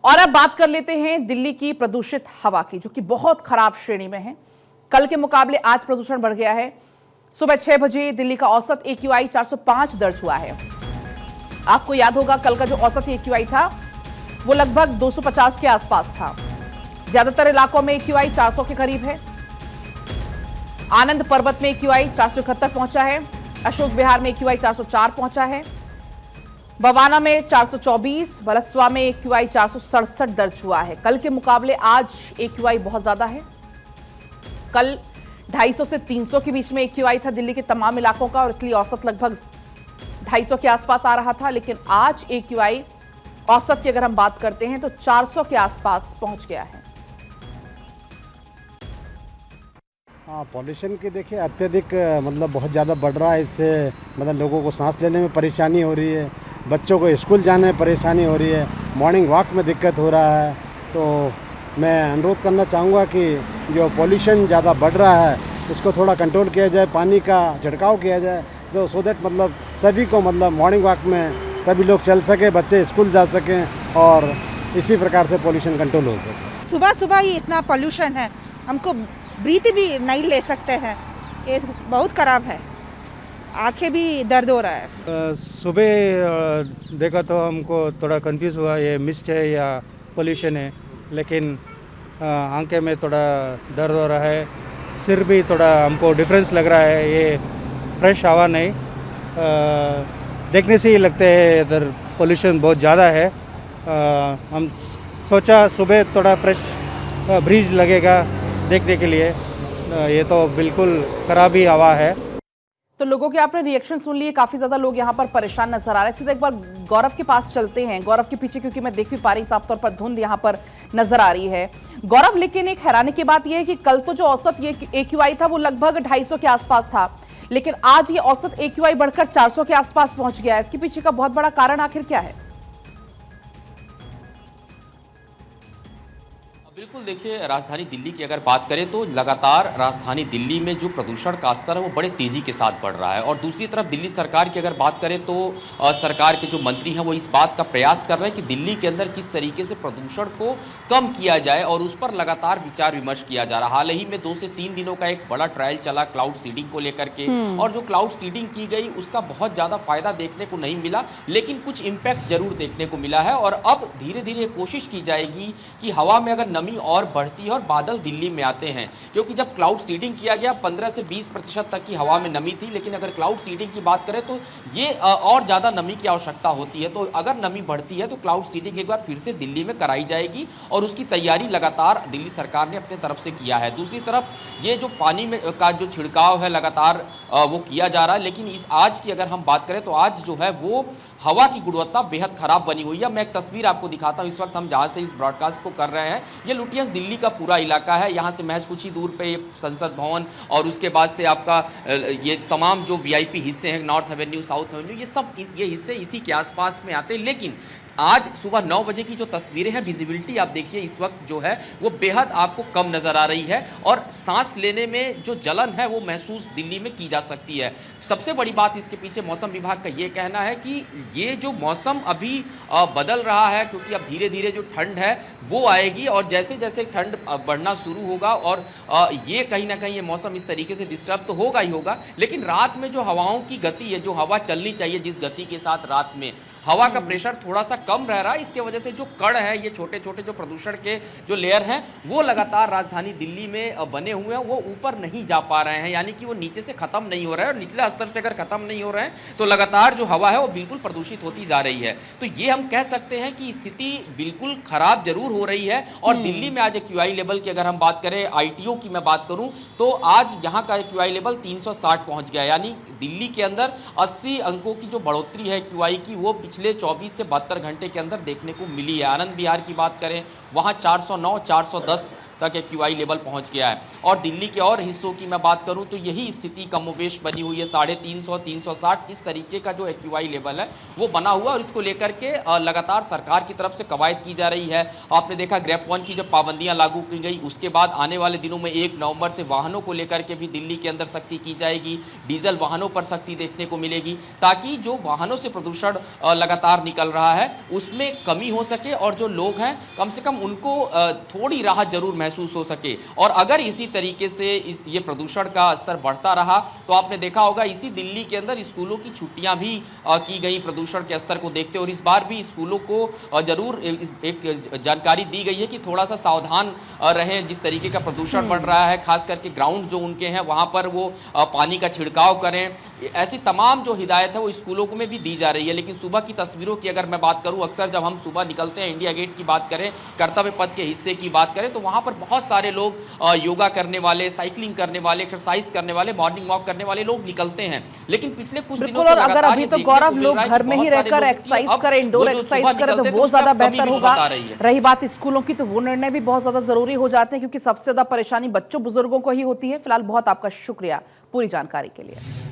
और अब बात कर लेते हैं दिल्ली की प्रदूषित हवा की, जो कि बहुत खराब श्रेणी में है। कल के मुकाबले आज प्रदूषण बढ़ गया है। सुबह 6 बजे दिल्ली का औसत AQI 405 दर्ज हुआ है। आपको याद होगा कल का जो औसत AQI था वो लगभग 250 के आसपास था। ज्यादातर इलाकों में AQI 400 के करीब है। आनंद पर्वत में AQI 471 पहुंचा है। अशोक विहार में AQI 404 पहुंचा है। बवाना में 424, बलसवा में AQI 467 दर्ज हुआ है। कल के मुकाबले आज AQI बहुत ज्यादा है। कल 250 से 300 के बीच में AQI था दिल्ली के तमाम इलाकों का, और इसलिए औसत लगभग 250 के आसपास आ रहा था। लेकिन आज AQI औसत की अगर हम बात करते हैं तो 400 के आसपास पहुंच गया है। हाँ, पॉल्यूशन की देखिए अत्यधिक मतलब बहुत ज़्यादा बढ़ रहा है। इससे मतलब लोगों को सांस लेने में परेशानी हो रही है, बच्चों को स्कूल जाने में परेशानी हो रही है, मॉर्निंग वॉक में दिक्कत हो रहा है। तो मैं अनुरोध करना चाहूँगा कि जो पॉल्यूशन ज़्यादा बढ़ रहा है उसको थोड़ा कंट्रोल किया जाए, पानी का छिड़काव किया जाए, तो सो दैट मतलब सभी को मतलब मॉर्निंग वॉक में सभी लोग चल सकें, बच्चे स्कूल जा सकें और इसी प्रकार से पॉल्यूशन कंट्रोल हो सके। सुबह सुबह ही इतना पॉल्यूशन है, हमको ब्रीथ भी नहीं ले सकते हैं, ये बहुत ख़राब है, आंखें भी दर्द हो रहा है। सुबह देखा तो हमको थोड़ा कंफ्यूज हुआ, ये मिस्ट है या पोल्यूशन है, लेकिन आंखें में थोड़ा दर्द हो रहा है, सिर भी थोड़ा हमको डिफरेंस लग रहा है। ये फ्रेश हवा नहीं, देखने से ही लगता है इधर पोल्यूशन बहुत ज़्यादा है। हम सोचा सुबह थोड़ा फ्रेश ब्रीज लगेगा देखने के लिए, ये तो बिल्कुल खराब ही हवा है। तो लोगों के आपने रिएक्शन सुन लिए, काफी ज्यादा लोग यहाँ पर परेशान नजर आ रहे हैं। सीधा एक बार गौरव के पास चलते हैं, गौरव के पीछे, क्योंकि मैं देख भी पा रही साफ तौर पर धुंध यहाँ पर नजर आ रही है। गौरव, लेकिन एक हैरानी की बात यह है कि कल तो जो औसत ये AQI था वो लगभग 250 के आसपास था, लेकिन आज ये औसत AQI बढ़कर 400 के आसपास पहुंच गया है। इसके पीछे का बहुत बड़ा कारण आखिर क्या है? बिल्कुल, देखिए राजधानी दिल्ली की अगर बात करें तो लगातार राजधानी दिल्ली में जो प्रदूषण का स्तर है वो बड़े तेजी के साथ बढ़ रहा है। और दूसरी तरफ दिल्ली सरकार की अगर बात करें तो सरकार के जो मंत्री हैं वो इस बात का प्रयास कर रहे हैं कि दिल्ली के अंदर किस तरीके से प्रदूषण को कम किया जाए, और उस पर लगातार विचार विमर्श किया जा रहा है। हाल ही में 2 से 3 दिनों का एक बड़ा ट्रायल चला क्लाउड सीडिंग को लेकर के, और जो क्लाउड सीडिंग की गई उसका बहुत ज़्यादा फायदा देखने को नहीं मिला, लेकिन कुछ इम्पैक्ट जरूर देखने को मिला है। और अब धीरे धीरे कोशिश की जाएगी कि हवा में अगर नमी और बढ़ती है और बादल दिल्ली में आते हैं, क्योंकि जब क्लाउड सीडिंग किया गया 15 से 20% तक की हवा में नमी थी, लेकिन अगर क्लाउड सीडिंग की बात करें तो ये और ज़्यादा नमी की आवश्यकता होती है। तो अगर नमी बढ़ती है तो क्लाउड सीडिंग एक बार फिर से दिल्ली में कराई जाएगी, और उसकी तैयारी लगातार दिल्ली सरकार ने अपने तरफ से किया है। दूसरी तरफ ये जो पानी में का जो छिड़काव है लगातार वो किया जा रहा है, लेकिन इस आज की अगर हम बात करें तो आज जो है वो हवा की गुणवत्ता बेहद खराब बनी हुई है। मैं एक तस्वीर आपको दिखाता हूं, इस वक्त हम जहां से इस ब्रॉडकास्ट को कर रहे हैं ये लुटियंस दिल्ली का पूरा इलाका है। यहां से महज कुछ ही दूर पे संसद भवन, और उसके बाद से आपका ये तमाम जो VIP हिस्से हैं, नॉर्थ एवेन्यू, साउथ एवेन्यू, ये हिस्से इसी के आसपास में आते हैं। लेकिन आज सुबह 9 बजे की जो तस्वीरें हैं, विजिबिलिटी आप देखिए इस वक्त जो है वो बेहद आपको कम नज़र आ रही है, और सांस लेने में जो जलन है वो महसूस दिल्ली में की जा सकती है। सबसे बड़ी बात इसके पीछे मौसम विभाग का ये कहना है कि ये जो मौसम अभी बदल रहा है, क्योंकि अब धीरे धीरे जो ठंड है वो आएगी, और जैसे जैसे ठंड बढ़ना शुरू होगा और ये कहीं ना कहीं ये मौसम इस तरीके से डिस्टर्ब तो होगा ही होगा, लेकिन रात में जो हवाओं की गति है, जो हवा चलनी चाहिए जिस गति के साथ, रात में हवा का प्रेशर थोड़ा सा कम रह रहा है। इसके वजह से जो कण है, ये छोटे छोटे जो प्रदूषण के जो लेयर हैं वो लगातार राजधानी दिल्ली में बने हुए हैं, वो ऊपर नहीं जा पा रहे हैं, यानी कि वो नीचे से खत्म नहीं हो रहा है। और निचले स्तर से अगर खत्म नहीं हो रहे हैं तो लगातार जो हवा है वो बिल्कुल प्रदूषित होती जा रही है। तो ये हम कह सकते हैं कि स्थिति बिल्कुल खराब जरूर हो रही है। और दिल्ली में आज AQI लेवल की अगर हम बात करें, ITO की मैं बात करूं तो आज यहाँ का AQI लेवल 360 पहुंच गया, यानी दिल्ली के अंदर 80 अंकों की जो बढ़ोतरी है AQI की वो पिछले 24 से 72 घंटे के अंदर देखने को मिली है। आनंद विहार की बात करें, वहाँ 409, 410 तक एक्यूआई लेवल पहुंच गया है। और दिल्ली के और हिस्सों की मैं बात करूं तो यही स्थिति कमोवेश बनी हुई है। 350, 360 इस तरीके का जो एक्यूआई लेवल है वो बना हुआ, और इसको लेकर के लगातार सरकार की तरफ से कवायद की जा रही है। आपने देखा ग्रेप वन की जब पाबंदियां लागू की गई, उसके बाद आने वाले दिनों में 1 नवंबर से वाहनों को लेकर के भी दिल्ली के अंदर सख्ती की जाएगी। डीजल वाहनों पर सख्ती देखने को मिलेगी, ताकि जो वाहनों से प्रदूषण लगातार निकल रहा है उसमें कमी हो सके और जो लोग हैं कम से कम उनको थोड़ी राहत जरूर महसूस हो सके। और अगर इसी तरीके से ये प्रदूषण का स्तर बढ़ता रहा तो आपने देखा होगा इसी दिल्ली के अंदर स्कूलों की छुट्टियां भी की गई प्रदूषण के स्तर को देखते, और इस बार भी स्कूलों को जरूर एक जानकारी दी गई है कि थोड़ा सा सावधान रहें। जिस तरीके का प्रदूषण बढ़ रहा है, खास करके ग्राउंड जो उनके हैं वहां पर वो पानी का छिड़काव करें। ऐसी तमाम जो हिदायत है वो स्कूलों में भी दी जा रही है। लेकिन सुबह की तस्वीरों की अगर मैं बात करूं, अक्सर जब हम सुबह निकलते हैं, इंडिया गेट की बात करें, कर्तव्य पथ के हिस्से की बात करें, तो वहां पर बहुत सारे लोग योगा करने वाले, साइकिलिंग करने वाले, एक्सरसाइज करने वाले, मॉर्निंग वॉक करने वाले लोग निकलते हैं। लेकिन पिछले कुछ दिनों से और अगर अभी तो गौरव लोग घर में ही रहकर एक्सरसाइज करें, इंडोर एक्सरसाइज करें तो वो ज्यादा बेहतर होगा। रही बात स्कूलों की, तो वो निर्णय भी बहुत ज्यादा जरूरी हो जाते हैं, क्योंकि सबसे ज्यादा परेशानी बच्चों बुजुर्गों को ही होती है। फिलहाल बहुत आपका शुक्रिया पूरी जानकारी के लिए।